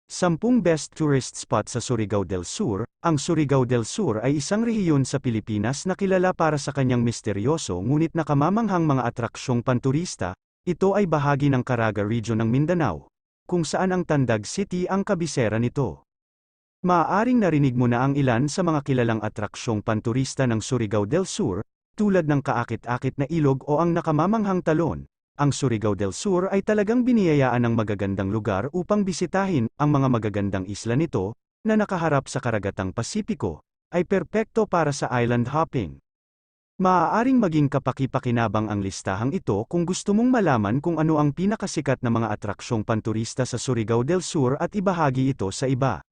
10 Best Tourist Spot sa Surigao del Sur. Ang Surigao del Sur ay isang rehiyon sa Pilipinas na kilala para sa kanyang misteryoso ngunit nakamamanghang mga atraksyong panturista. Ito ay bahagi ng Caraga Region ng Mindanao, kung saan ang Tandag City ang kabisera nito. Maaaring narinig mo na ang ilan sa mga kilalang atraksyong panturista ng Surigao del Sur, tulad ng kaakit-akit na ilog o ang nakamamanghang talon. Ang Surigao del Sur ay talagang biniyayaan ng magagandang lugar upang bisitahin. Ang mga magagandang isla nito, na nakaharap sa karagatang Pasipiko, ay perpekto para sa island hopping. Maaaring maging kapaki-pakinabang ang listahang ito kung gusto mong malaman kung ano ang pinakasikat na mga atraksyong panturista sa Surigao del Sur at ibahagi ito sa iba.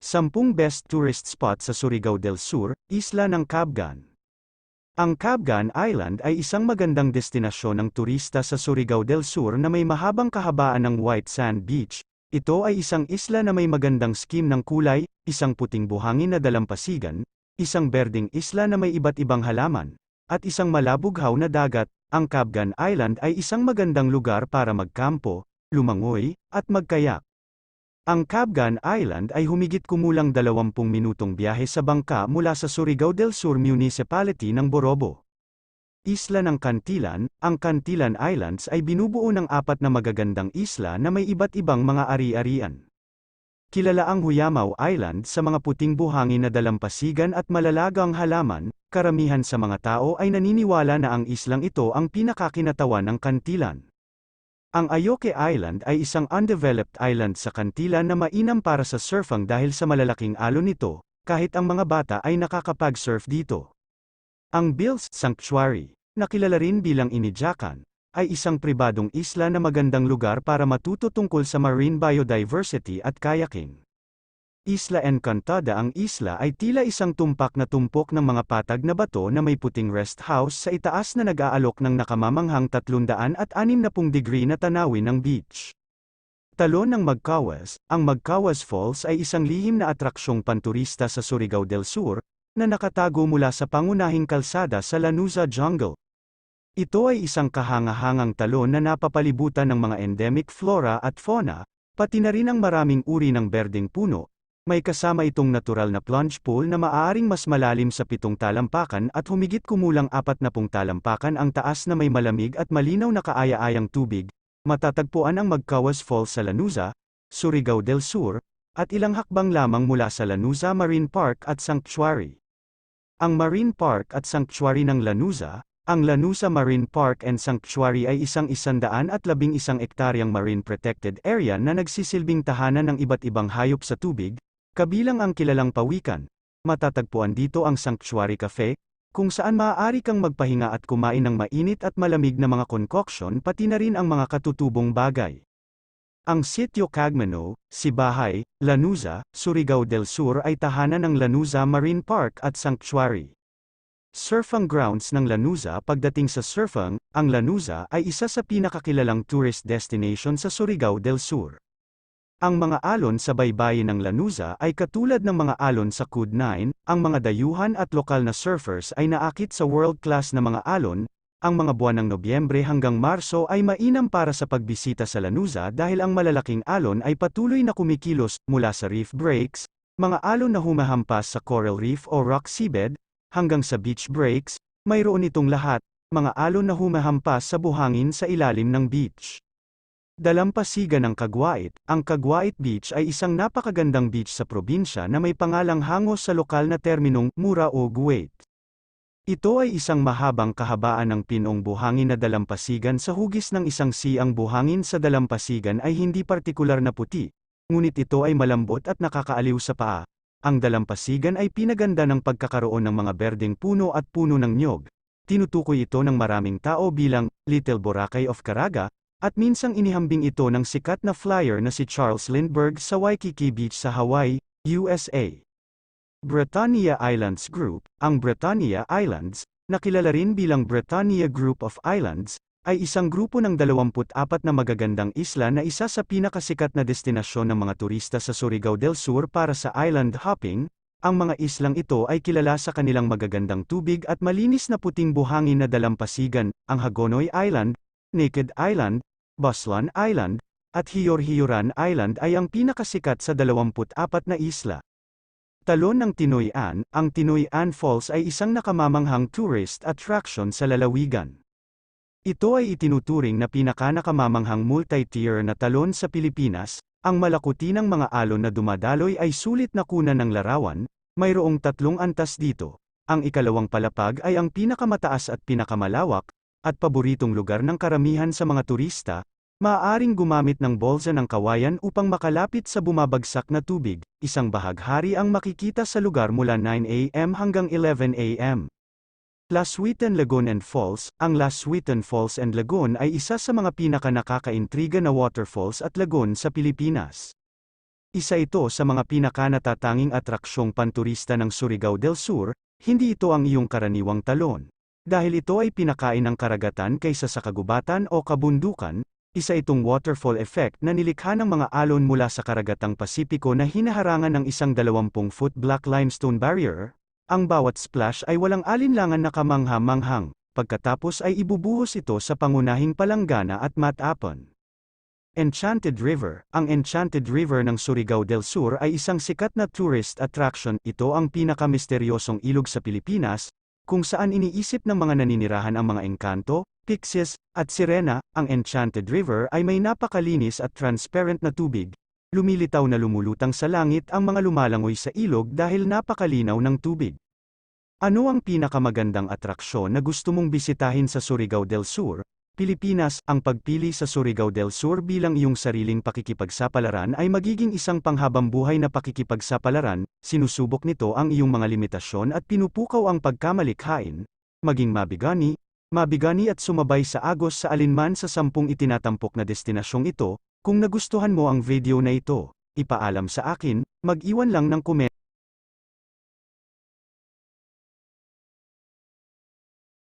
10 Best Tourist Spot sa Surigao del Sur, Isla ng Cabgan. Ang Cabgan Island ay isang magandang destinasyon ng turista sa Surigao del Sur na may mahabang kahabaan ng White Sand Beach. Ito ay isang isla na may magandang scheme ng kulay, isang puting buhangin na dalampasigan, isang berdeng isla na may iba't ibang halaman, at isang malabughaw na dagat. Ang Cabgan Island ay isang magandang lugar para magkampo, lumangoy, at magkayak. Ang Cabgan Island ay humigit kumulang 20 minutong biyahe sa bangka mula sa Surigao del Sur Municipality ng Borobo. Isla ng Cantilan. Ang Cantilan Islands ay binubuo ng 4 na magagandang isla na may iba't ibang mga ari-arian. Kilala ang Huyamaw Island sa mga puting buhangin na dalampasigan at malalagang halaman. Karamihan sa mga tao ay naniniwala na ang islang ito ang pinakakinatawan ng Cantilan. Ang Ayoque Island ay isang undeveloped island sa Cantilan na mainam para sa surfing dahil sa malalaking alon nito, kahit ang mga bata ay nakakapag-surf dito. Ang Bills Sanctuary, na kilala rin bilang Inijakan, ay isang pribadong isla na magandang lugar para matuto tungkol sa marine biodiversity at kayaking. Isla Encantada. Ang isla ay tila isang tumpak na tumpok ng mga patag na bato na may puting rest house sa itaas na nag-aalok ng nakamamanghang 360 degree na tanawin ng beach. Talon ng Magkawas. Ang Magkawas Falls ay isang lihim na atraksyong panturista sa Surigao del Sur, na nakatago mula sa pangunahing kalsada sa Lanuza Jungle. Ito ay isang kahangahangang talon na napapalibutan ng mga endemic flora at fauna, pati na rin ang maraming uri ng berdeng puno. May kasama itong natural na plunge pool na maaaring mas malalim sa 7 talampakan at humigit kumulang 40 talampakan ang taas na may malamig at malinaw na kaaya-ayang tubig. Matatagpuan ang Magkawas Falls sa Lanuza, Surigao del Sur, at ilang hakbang lamang mula sa Lanuza Marine Park at Sanctuary. Ang Marine Park at Sanctuary ng Lanuza. Ang Lanuza Marine Park and Sanctuary ay isang 111 ektaryang marine protected area na nagsisilbing tahanan ng iba't ibang hayop sa tubig, kabilang ang kilalang pawikan. Matatagpuan dito ang Sanctuary Cafe, kung saan maaari kang magpahinga at kumain ng mainit at malamig na mga concoction pati na rin ang mga katutubong bagay. Ang Sitio Cagmano, Sibahay, Lanuza, Surigao del Sur ay tahanan ng Lanuza Marine Park at Sanctuary. Surfing grounds ng Lanuza. Pagdating sa surfing, ang Lanuza ay isa sa pinakakilalang tourist destination sa Surigao del Sur. Ang mga alon sa baybayin ng Lanuza ay katulad ng mga alon sa Cud9, ang mga dayuhan at lokal na surfers ay naakit sa world-class na mga alon. Ang mga buwan ng Nobyembre hanggang Marso ay mainam para sa pagbisita sa Lanuza dahil ang malalaking alon ay patuloy na kumikilos, mula sa reef breaks, mga alon na humahampas sa coral reef o rock seabed, hanggang sa beach breaks, mayroon itong lahat, mga alon na humahampas sa buhangin sa ilalim ng beach. Dalampasigan ng Caguait. Ang Caguait Beach ay isang napakagandang beach sa probinsya na may pangalang hangos sa lokal na terminong Mura o Guwait. Ito ay isang mahabang kahabaan ng pinong buhangin na dalampasigan sa hugis ng isang sea. Ang buhangin sa dalampasigan ay hindi partikular na puti, ngunit ito ay malambot at nakakaaliw sa paa. Ang dalampasigan ay pinaganda ng pagkakaroon ng mga berdeng puno at puno ng niyog. Tinutukoy ito ng maraming tao bilang Little Boracay of Caraga, at minsang inihambing ito ng sikat na flyer na si Charles Lindbergh sa Waikiki Beach sa Hawaii, USA. Britannia Islands Group. Ang Britannia Islands, na kilala rin bilang Britannia Group of Islands, ay isang grupo ng 24 na magagandang isla na isa sa pinakasikat na destinasyon ng mga turista sa Surigao del Sur para sa island hopping. Ang mga islang ito ay kilala sa kanilang magagandang tubig at malinis na puting buhangin na dalampasigan. Ang Hagonoy Island, Naked Island, Buslan Island, at Hiyor-Hiyoran Island ay ang pinakasikat sa 24 na isla. Talon ng Tinoy An, ang Tinoy An Falls ay isang nakamamanghang tourist attraction sa lalawigan. Ito ay itinuturing na pinaka-nakamamanghang multi-tier na talon sa Pilipinas. Ang malakuti ng mga alon na dumadaloy ay sulit na kunan ng larawan, mayroong 3 antas dito. Ang ikalawang palapag ay ang pinakamataas at pinakamalawak, at paboritong lugar ng karamihan sa mga turista. Maaaring gumamit ng bolsa ng kawayan upang makalapit sa bumabagsak na tubig. Isang bahaghari ang makikita sa lugar mula 9 a.m. hanggang 11 a.m. Lasuitan Lagoon and Falls. Ang Lasuitan Falls and Lagoon ay isa sa mga pinaka-nakakaintriga na waterfalls at lagoon sa Pilipinas. Isa ito sa mga pinaka-natatanging atraksyong panturista ng Surigao del Sur. Hindi ito ang iyong karaniwang talon. Dahil ito ay pinakain ng karagatan kaysa sa kagubatan o kabundukan, isa itong waterfall effect na nilikha ng mga alon mula sa karagatang Pasipiko na hinaharangan ng isang 20-foot black limestone barrier. Ang bawat splash ay walang alinlangan na kamangha-manghang, pagkatapos ay ibubuhos ito sa pangunahing palanggana at matapon. Enchanted River. Ang Enchanted River ng Surigao del Sur ay isang sikat na tourist attraction. Ito ang pinakamisteryosong ilog sa Pilipinas, kung saan iniisip ng mga naninirahan ang mga engkanto, pixies, at sirena. Ang Enchanted River ay may napakalinis at transparent na tubig. Lumilitaw na lumulutang sa langit ang mga lumalangoy sa ilog dahil napakalinaw ng tubig. Ano ang pinakamagandang atraksyon na gusto mong bisitahin sa Surigao del Sur, Pilipinas? Ang pagpili sa Surigao del Sur bilang iyong sariling pakikipagsapalaran ay magiging isang panghabambuhay na pakikipagsapalaran. Sinusubok nito ang iyong mga limitasyon at pinupukaw ang pagkamalikhain. Maging mabigani at sumabay sa agos sa alinman sa 10 itinatampok na destinasyong ito. Kung nagustuhan mo ang video na ito, ipaalam sa akin, mag-iwan lang ng komento.